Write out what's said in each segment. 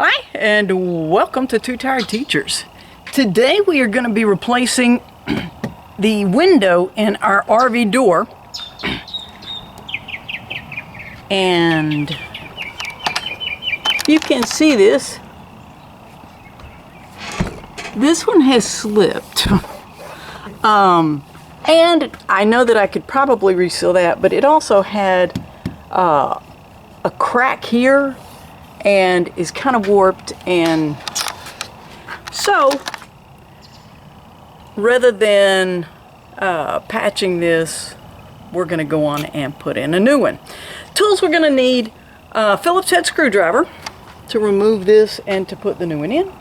Hi, and welcome to Two Tired Teachers. Today we are going to be replacing the window in our RV door. And you can see this. This one has slipped. And I know that I could probably reseal that, but it also had a crack here and is kind of warped, and so rather than patching this, we're going to go on and put in a new one. Tools we're going to need: Phillips head screwdriver to remove this and to put the new one in,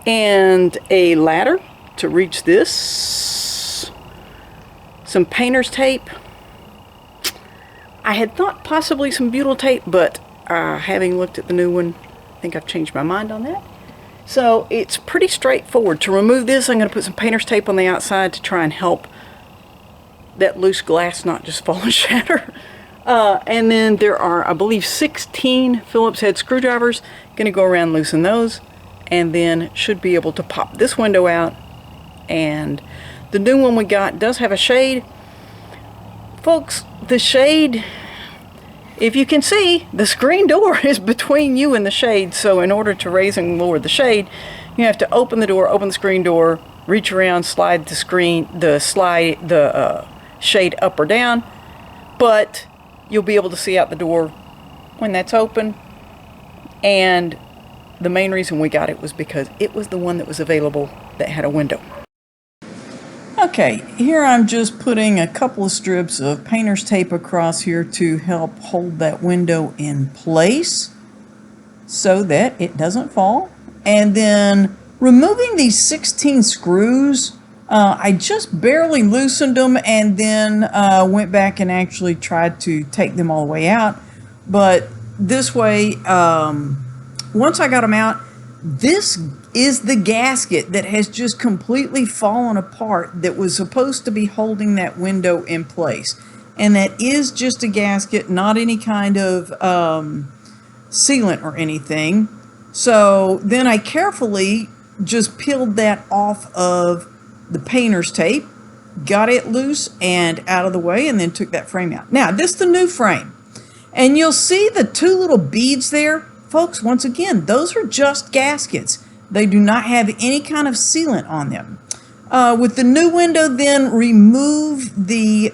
and a ladder to reach this, some painter's tape. I had thought possibly some butyl tape, but having looked at the new one, I think I've changed my mind on that. So it's pretty straightforward. To remove this, I'm going to put some painter's tape on the outside to try and help that loose glass not just fall and shatter. And then there are, I believe, 16 Phillips head screwdrivers. Going to go around and loosen those, and then should be able to pop this window out. And the new one we got does have a shade. Folks, the shade, if you can see, the screen door is between you and the shade, so in order to raise and lower the shade, you have to open the door, open the screen door, reach around, slide the shade up or down, but you'll be able to see out the door when that's open. And the main reason we got it was because it was the one that was available that had a window. Okay, here I'm just putting a couple of strips of painter's tape across here to help hold that window in place so that it doesn't fall. And then removing these 16 screws, I just barely loosened them and then went back and actually tried to take them all the way out. But this way, once I got them out, this is the gasket that has just completely fallen apart that was supposed to be holding that window in place. And that is just a gasket, not any kind of sealant or anything. So then I carefully just peeled that off of the painter's tape, got it loose and out of the way, and then took that frame out. Now, this is the new frame. And you'll see the two little beads there. Folks, once again, those are just gaskets. They do not have any kind of sealant on them. With the new window, then remove the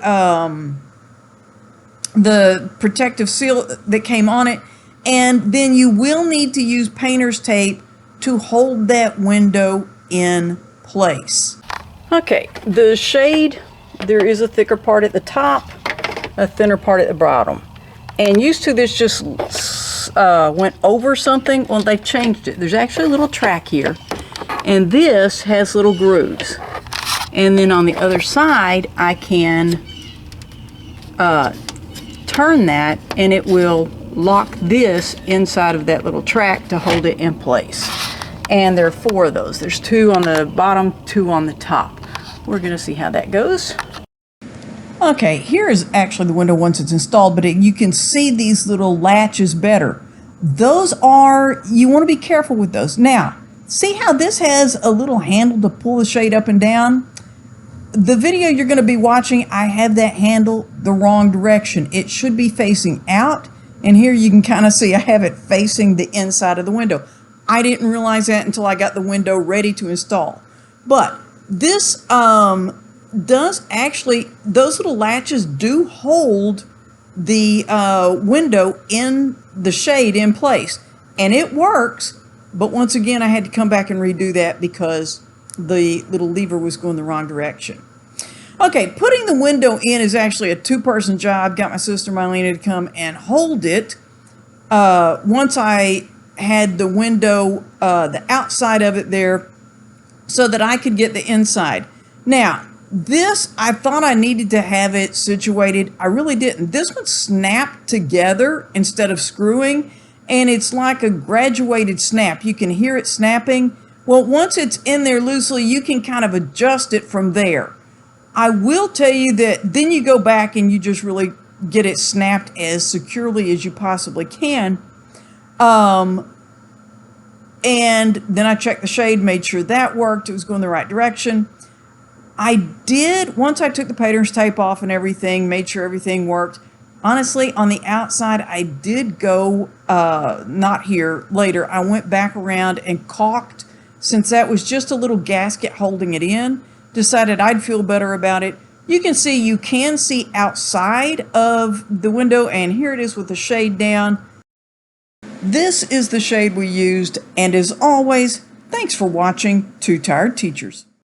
protective seal that came on it, and then you will need to use painter's tape to hold that window in place. Okay, the shade, there is a thicker part at the top, a thinner part at the bottom. And used to this just went over something. Well, they've changed it. There's actually a little track here, and this has little grooves. And then on the other side, I can turn that, and it will lock this inside of that little track to hold it in place. And there are 4 of those. There's 2 on the bottom, 2 on the top. We're going to see how that goes. Okay, here is actually the window once it's installed, but you can see these little latches better. Those are, you want to be careful with those. Now, see how this has a little handle to pull the shade up and down? The video you're going to be watching, I have that handle the wrong direction. It should be facing out, and here you can kind of see I have it facing the inside of the window. I didn't realize that until I got the window ready to install. But this does actually, those little latches do hold the window in the shade in place, and it works. But once again, I had to come back and redo that because the little lever was going the wrong direction. Okay, putting the window in is actually a 2-person job. Got my sister Mylena to come and hold it. Once I had the window, the outside of it there, so that I could get the inside. Now, this, I thought I needed to have it situated. I really didn't. This one snapped together instead of screwing, and it's like a graduated snap. You can hear it snapping. Well, once it's in there loosely, you can kind of adjust it from there. I will tell you that then you go back and you just really get it snapped as securely as you possibly can. And then I checked the shade, made sure that worked. It was going the right direction. I did, once I took the painter's tape off and everything, made sure everything worked. Honestly, on the outside, I did go, not here, later, I went back around and caulked, since that was just a little gasket holding it in, decided I'd feel better about it. You can see outside of the window, and here it is with the shade down. This is the shade we used, and as always, thanks for watching Two Tired Teachers.